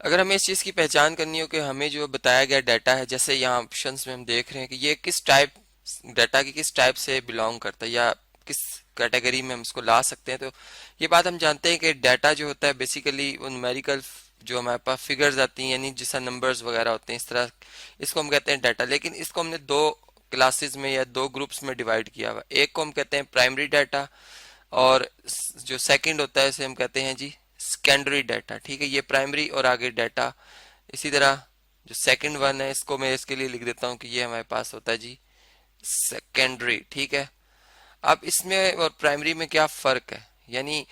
अगर हमें इस चीज़ की पहचान करनी हो कि हमें जो बताया गया डाटा है, जैसे यहाँ ऑप्शंस में हम देख रहे हैं कि ये किस टाइप, डाटा की किस टाइप से बिलोंग करता है या किस कैटेगरी में हम इसको ला सकते हैं, तो ये बात हम जानते हैं कि डाटा जो होता है बेसिकली वो न्यूमेरिकल, जो हमारे पास फिगर्स आती हैं यानी जैसा नंबर्स वगैरह होते हैं इस तरह, इसको हम कहते हैं डाटा। लेकिन इसको हमने दो क्लासेस में या दो ग्रुप्स में डिवाइड किया हुआ। एक को हम कहते हैं प्राइमरी डाटा, और जो सेकंड होता है इसे हम कहते हैं जी सेकेंडरी डाटा। ठीक है, ये प्राइमरी और आगे डाटा। इसी तरह जो सेकंड वन है इसको मैं इसके लिए लिख देता हूँ कि ये हमारे पास होता है जी सेकेंडरी। ठीक है, अब इसमें और प्राइमरी में क्या फर्क है, यानी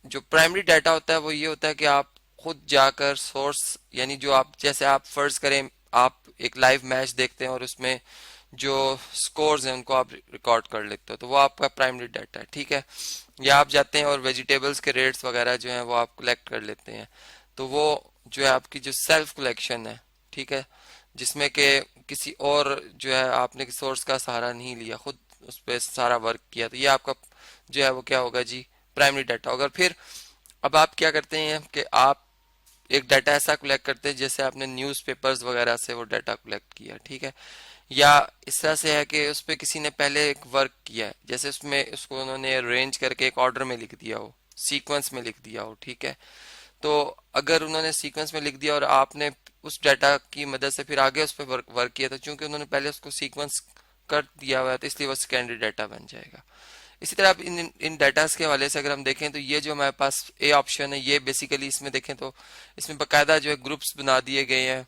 जो प्राइमरी डाटा होता है वो ये होता है कि आप खुद जाकर सोर्स, यानी जो आप, जैसे आप फर्ज करें आप एक लाइव मैच देखते हैं और उसमें जो स्कोर्स हैं उनको आप रिकॉर्ड कर लेते हो, तो वो आपका प्राइमरी डाटा है। ठीक है, या आप जाते हैं और वेजिटेबल्स के रेट्स वगैरह जो हैं वो आप कलेक्ट कर लेते हैं, तो वो जो है आपकी जो सेल्फ कलेक्शन है। ठीक है, जिसमें कि किसी और जो है आपने सोर्स का सहारा नहीं लिया, खुद उस पर सारा वर्क किया, तो ये आपका जो है वो क्या होगा जी प्राइमरी डाटा। अगर फिर अब आप क्या करते हैं कि आप एक डाटा ऐसा कलेक्ट करते हैं जैसे आपने न्यूज़पेपर्स वगैरह से वो डाटा कलेक्ट किया। ठीक है, या इस तरह से है कि उस पर किसी ने पहले एक वर्क किया है, जैसे उसमें उसको उन्होंने अरेंज करके एक ऑर्डर में लिख दिया हो, सीक्वेंस में लिख दिया हो। ठीक है, तो अगर उन्होंने सीक्वेंस में लिख दिया और आपने उस डाटा की मदद से फिर आगे उस पर वर्क किया, तो चूंकि उन्होंने पहले उसको सीक्वेंस कर दिया हुआ है तो इसलिए वो सेकेंडरी डाटा बन जाएगा। इसी तरह आप इन डाटास के हवाले से अगर हम देखें तो ये जो हमारे पास ए ऑप्शन है, ये बेसिकली इसमें देखें तो इसमें बाकायदा जो है ग्रुप्स बना दिए गए हैं,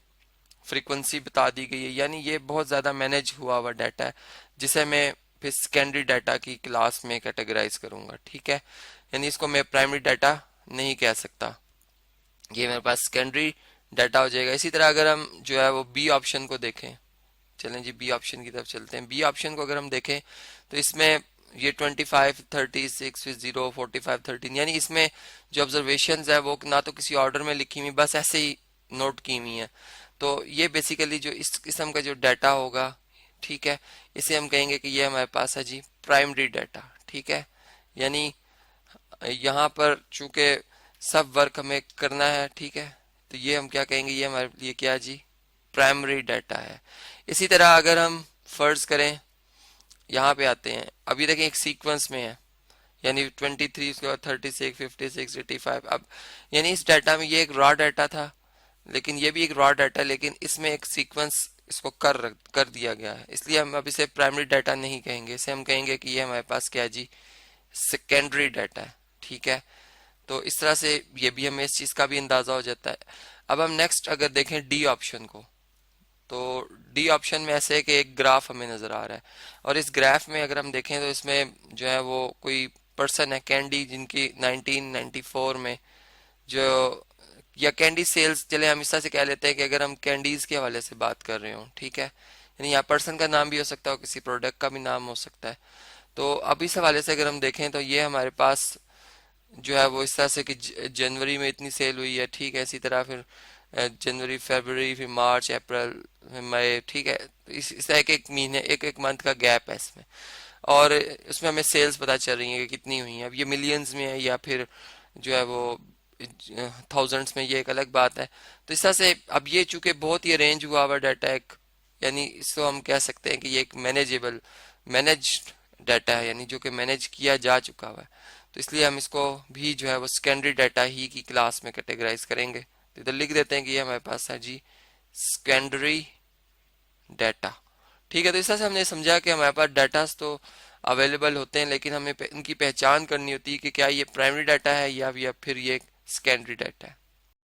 फ्रीक्वेंसी बता दी गई है, यानी ये बहुत ज़्यादा मैनेज हुआ हुआ डाटा है जिसे मैं फिर सेकेंडरी डाटा की क्लास में कैटेगराइज करूंगा। ठीक है, यानी इसको मैं प्राइमरी डाटा नहीं कह सकता, ये मेरे पास सेकेंडरी डाटा हो जाएगा। इसी तरह अगर हम जो है वो बी ऑप्शन को देखें, चलें जी बी ऑप्शन की तरफ चलते हैं। बी ऑप्शन को अगर हम देखें तो इसमें ये 25, 36, 0, 45, 13, यानी इसमें जो ऑब्जर्वेशन है वो ना तो किसी ऑर्डर में लिखी हुई, बस ऐसे ही नोट की हुई है। तो ये बेसिकली जो इस किस्म का जो डाटा होगा, ठीक है, इसे हम कहेंगे कि ये हमारे पास है जी प्राइमरी डाटा। ठीक है, यानी यहाँ पर चूंकि सब वर्क हमें करना है, ठीक है, तो ये हम क्या कहेंगे, ये हमारे लिए क्या जी प्राइमरी डाटा है। इसी तरह अगर हम फर्ज करें, यहाँ पे आते हैं, अभी देखें एक सीक्वेंस में है, यानी 23, उसके बाद 36, 56, 85। अब यानी इस डाटा में ये एक रॉ डाटा था, लेकिन ये भी एक रॉ डाटा है, लेकिन इसमें एक सीक्वेंस इसको कर दिया गया है, इसलिए हम अब इसे प्राइमरी डाटा नहीं कहेंगे, इसे हम कहेंगे कि ये हमारे पास क्या है जी सेकेंडरी डाटा है। ठीक है, तो इस तरह से ये भी हमें इस चीज़ का भी अंदाज़ा हो जाता है। अब हम नेक्स्ट अगर देखें डी ऑप्शन को, तो डी ऑप्शन में ऐसे है कि एक ग्राफ हमें नज़र आ रहा है, और इस ग्राफ में अगर हम देखें तो इसमें जो है वो कोई पर्सन है कैंडी, जिनकी 1994 में जो, या कैंडी सेल्स, चले हम इस तरह से कह लेते हैं कि अगर हम कैंडीज के हवाले से बात कर रहे हो, ठीक है, यानी यहाँ पर्सन का नाम भी हो सकता है और किसी प्रोडक्ट का भी नाम हो सकता है। तो अब इस हवाले से अगर हम देखें तो ये हमारे पास जो है वो इस तरह से कि जनवरी में इतनी सेल हुई है। ठीक है, इसी तरह फिर जनवरी, फरवरी, फिर मार्च, अप्रैल, फिर मई। ठीक है, तो इस तरह एक एक महीने, एक एक मंथ का गैप है इसमें, और उसमें हमें सेल्स पता चल रही है कि कितनी हुई है। अब ये मिलियंस में है या फिर जो है वो थाउजेंड्स में, ये एक अलग बात है। तो इस तरह से अब ये चूंकि बहुत ही अरेंज हुआ हुआ डाटा, एक यानी इसको हम कह सकते हैं कि ये एक मैनेज डाटा है, यानी जो कि मैनेज किया जा चुका हुआ है, तो इसलिए हम इसको भी जो है वो सेकेंडरी डाटा ही की क्लास में कैटेगराइज करेंगे। तो इधर लिख देते हैं कि ये हमारे पास है जी सेकेंडरी डाटा। ठीक है, तो इस तरह से हमने समझा कि हमारे पास डाटास तो अवेलेबल होते हैं, लेकिन हमें इनकी पहचान करनी होती है कि क्या ये प्राइमरी डाटा है या फिर ये सेकेंडरी डाटा है।